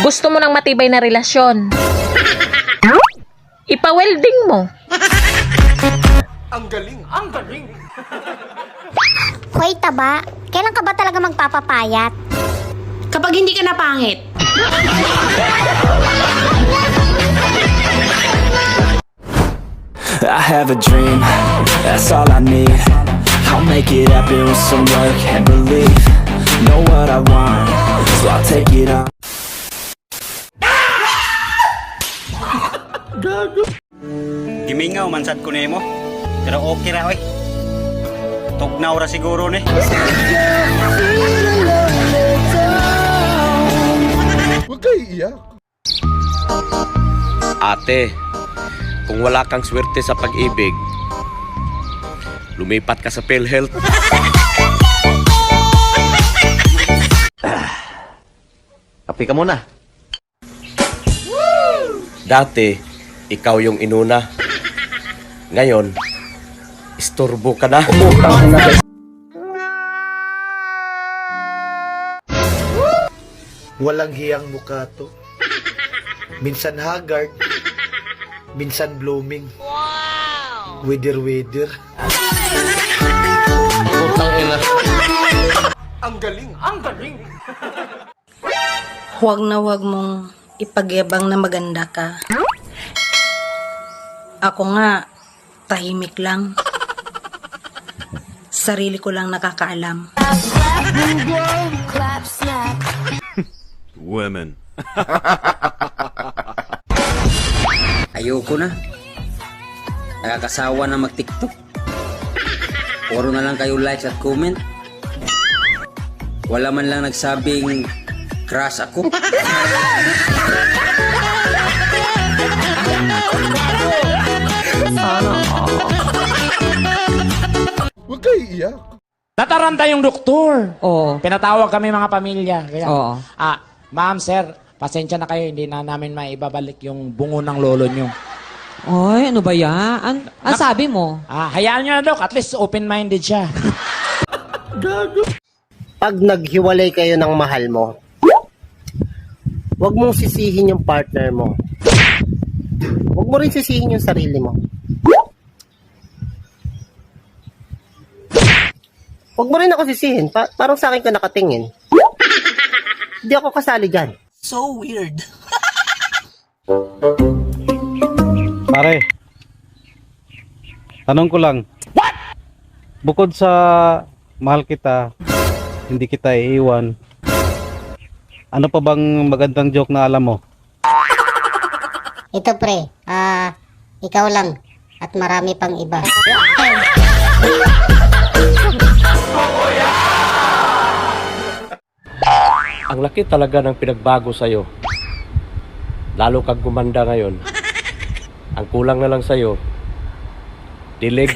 Gusto mo ng matibay na relasyon. Ipa-welding mo. Ang galing! Ang galing! Hoy, taba, kailan ka ba talaga magpapapayat? Kapag hindi ka na pangit. I have a dream, that's all I need. I'll make it happen with some work and belief. Know what I want, so I'll take it on. Gimingaw man sad ko nimo. Pero okay ra oy. Tugnaw ra siguro ni. Huwag kayo iiyak. Ate, kung wala kang swerte sa pag-ibig, lumipat ka sa PhilHealth. Kape ka muna. Dati, ikaw yung inuna. Ngayon, istorbo ka na. Walang hiyang mukha to. Minsan haggard, minsan blooming. Wither. Putang ina. Ang galing! Ang galing! Huwag na huwag mong ipagyabang na maganda ka. Ako nga, tahimik lang. Sarili ko lang nakakaalam. Women. Ayoko na. Nakakasawa na mag-TikTok. Puro na lang kayo likes at comment. Wala man lang nagsabing crush ako. Huwag kayo iiyak. Nataranta yung doktor. Oo. Pinatawag kami mga pamilya. Kaya, Oo. ma'am, sir, pasensya na kayo. Hindi na namin maibabalik yung bungo ng lolo nyo. Ay, ano ba yan? Ang sabi mo? Hayaan nyo na, Dok. At least open-minded siya. Pag naghiwalay kayo ng mahal mo, huwag mong sisihin yung partner mo. Huwag mo rin sisihin yung sarili mo. Huwag mo rin ako sisihin. Parang sa akin ka nakatingin. Hindi ako kasali dyan. So weird. Pare, tanong ko lang. What? Bukod sa mahal kita, hindi kita iiwan, ano pa bang magandang joke na alam mo? Ito pre, ikaw lang at marami pang iba. Ang laki talaga ng pinagbago sa'yo. Lalo kang gumanda ngayon. Ang kulang na lang sa'yo, dilig.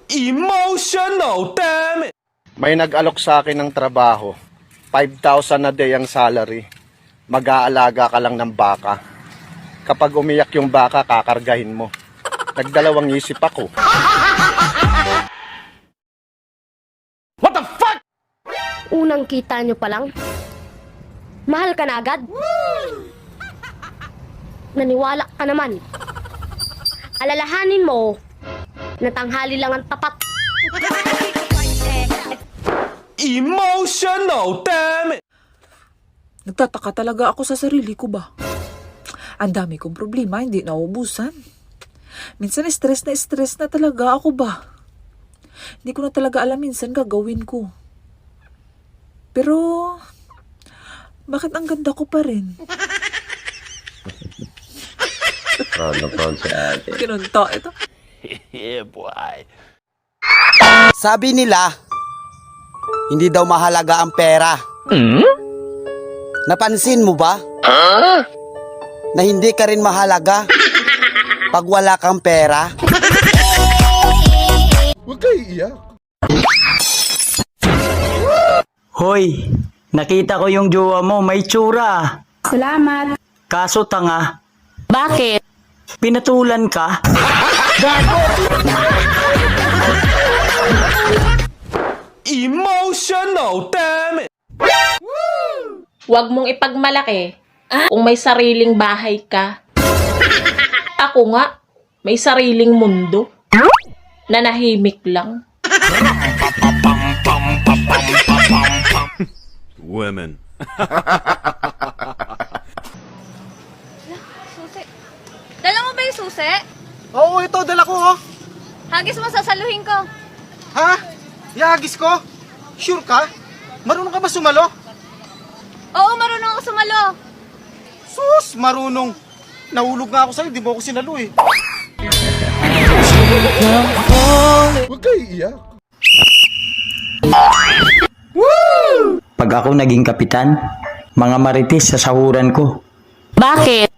Emotional, damn it! May nag-alok sa akin ng trabaho. 5,000 a day ang salary. Mag-aalaga ka lang ng baka. Kapag umiyak yung baka, kakargahin mo. Nagdalawang isip ako. What the fuck? Unang kita nyo pa lang, mahal ka na agad? Naniwala ka naman. Alalahanin mo na tanghali lang ang tapat. Emotional, damn it! Nagtataka talaga ako sa sarili ko ba? Ang dami kong problema, hindi nauubusan. Minsan stress na talaga ako ba? Hindi ko na talaga alam minsan gagawin ko. Pero, bakit ang ganda ko pa rin? Proud si ate. Kinunta ito. Yeah, boy. Sabi nila, hindi daw mahalaga ang pera. Napansin mo ba? Na hindi ka rin mahalaga pag wala kang pera? Huwag kayo iiyak. Hoy, nakita ko yung jowa mo, may tsura. Salamat. Kaso tanga. Bakit? Pinatulan ka? Emotional, damn it! Huwag mong ipagmalaki kung may sariling bahay ka. Ako nga, may sariling mundo. Nanahimik lang. Women. Susi. Dala mo ba yung susi? Oo, ito, dala ko, oh. Hagis mo, sasaluhin ko. Ha? Ihagis ko? Sure ka? Marunong ka ba sumalo? Oo, marunong ako sumalo. Sus, marunong. Nahulog nga ako sa'yo, di mo ako sinalo eh. Huwag kayo iiyak. Pag ako naging kapitan, mga marites sa sahuran ko. Bakit?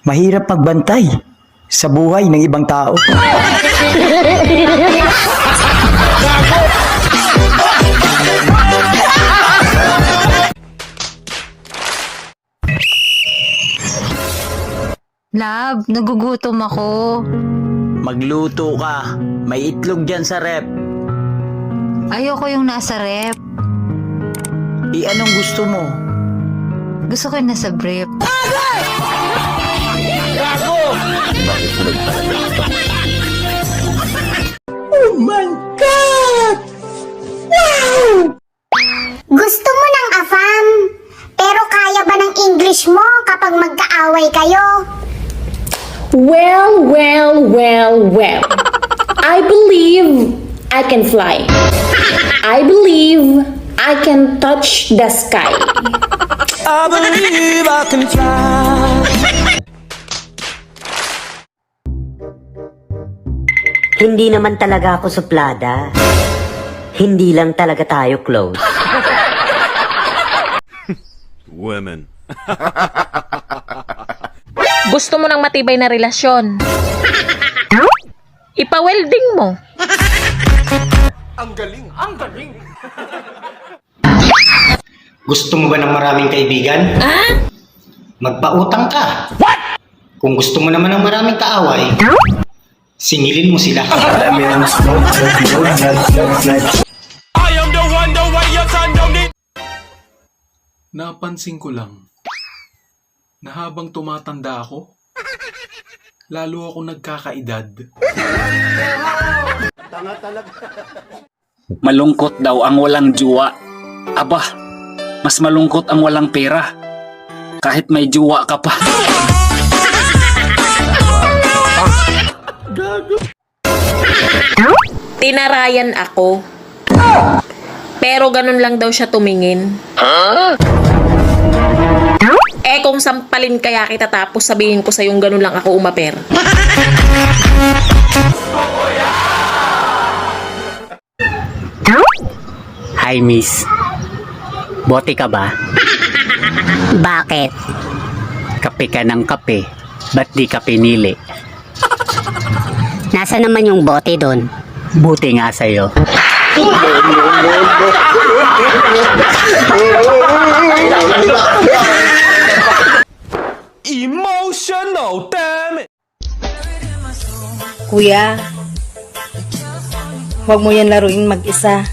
Mahirap magbantay sa buhay ng ibang tao. Love, nagugutom ako. Magluto ka. May itlog dyan sa rep. Ayoko yung nasa rep. Anong gusto mo? Gusto ko yung nasa brief. Oh my God! Wow! Gusto mo ng afam? Pero kaya ba ng English mo kapag magkaaway kayo? Well, well, well, well. I believe I can fly. I believe I can touch the sky. I believe I can fly. Hindi naman talaga ako suplada. Hindi lang talaga tayo close. Women. Gusto mo ng matibay na relasyon? Ipa-welding mo. Ang galing, ang galing. Gusto mo ba ng maraming kaibigan? Magpautang ka. Kung gusto mo naman ng maraming kaaway, singilin mo sila. Napansin ko lang na habang tumatanda ako, lalo ako nagkakaedad. Malungkot daw ang walang juwa. Aba, mas malungkot ang walang pera. Kahit may juwa ka pa. Tinarayan ako. Pero ganun lang daw siya tumingin. Eh kung sampalin kaya kita tapos sabihin ko sa yung ganun lang ako umaper. Hi, miss. Bote ka ba? Bakit? Kape ka ng kape. Ba't di ka pinili? Nasa naman yung bote doon? Buti nga sa'yo. Emotional, damn it! Kuya, huwag mo yan laruin mag-isa.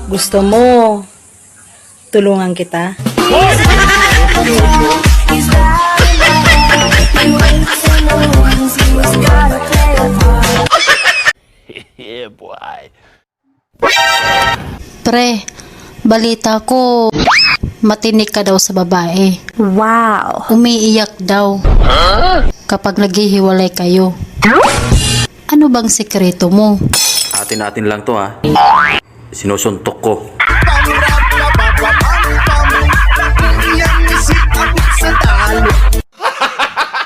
Gusto mo, tulungan kita? Yeah, boy. Pre, balita ko, matinik ka daw sa babae. Wow! Umiiyak daw kapag naghihiwalay kayo. Ano bang sikreto mo? Atin-atin lang to ha. Sinusuntok ko.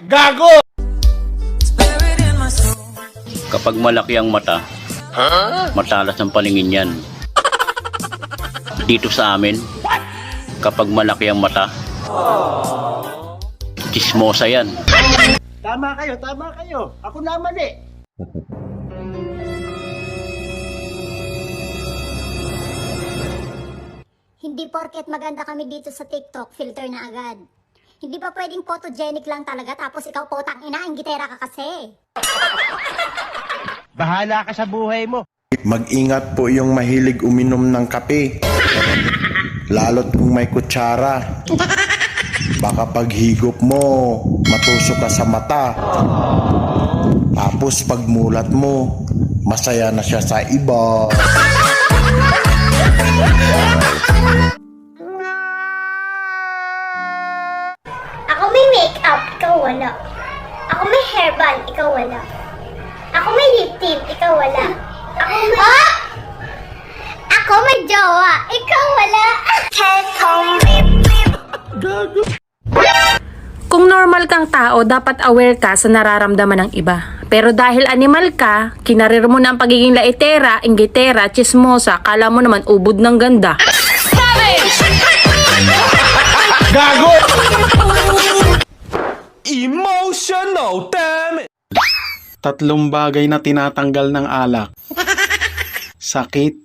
Gago! Kapag malaki ang mata, matalas ang paningin yan. Dito sa amin, kapag malaki ang mata, chismosa yan. Tama kayo, tama kayo. Ako naman eh. Hindi porket maganda kami dito sa TikTok, filter na agad. Hindi pa pwedeng photogenic lang talaga tapos ikaw potang ina, ang gitera ka kasi. Bahala ka sa buhay mo. Mag-ingat po yung mahilig uminom ng kape. Lalo't kung may kutsara. Baka paghigop mo, matusok ka sa mata. Tapos pagmulat mo, masaya na siya sa iba. Ako may makeup, ikaw wala. Ako may hairband, ikaw wala. Ako may lip tint, ikaw wala. Ako may... Ako may jowa, ikaw wala. Kung normal kang tao, dapat aware ka sa nararamdaman ng iba. Pero dahil animal ka, kinarir mo na ang pagiging laitera, inggitera, chismosa, kala mo naman ubod ng ganda. Gago! Emotional, damn it! 3 bagay na tinatanggal ng alak. Sakit,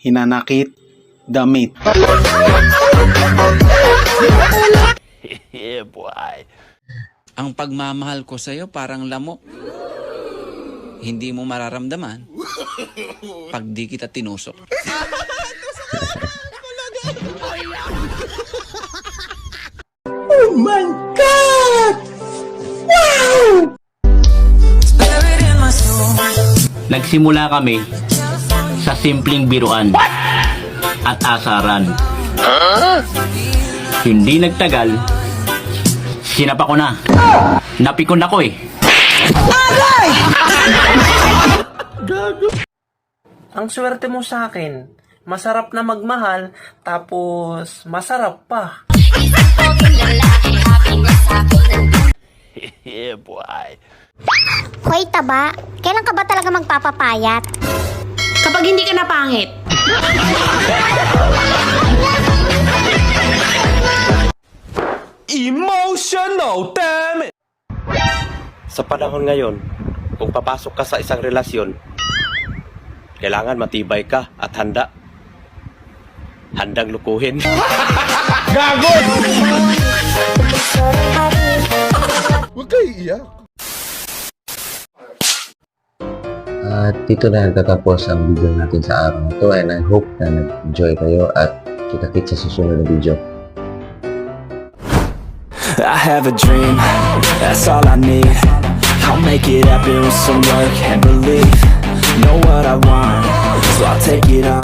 hinanakit, damit. Yeah, boy. Ang pagmamahal ko sa'yo parang lamok. Hindi mo mararamdaman pag di kita tinusok. Oh my God! Wow! Nagsimula kami sa simpleng biruan at asaran. Hindi nagtagal, sinapa ko na. Napikon ako eh. Ang swerte mo sa akin. Masarap na magmahal, tapos masarap pa. Yeah, boy. Hoy, taba, kailan ka ba talaga magpapapayat? Kapag hindi ka na pangit. Emotional, damn it! Sa panahon ngayon, kung papasok ka sa isang relasyon, kailangan matibay ka at handang lukuhin. Gago! Huwag kayo iiyak. At dito na nagtatapos ang video natin sa araw na ito, and I hope na nag-enjoy kayo at kita-kits sa susunod na video. I have a dream, that's all I need. I'll make it happen with some work and belief. Know what I want, so I'll take it on.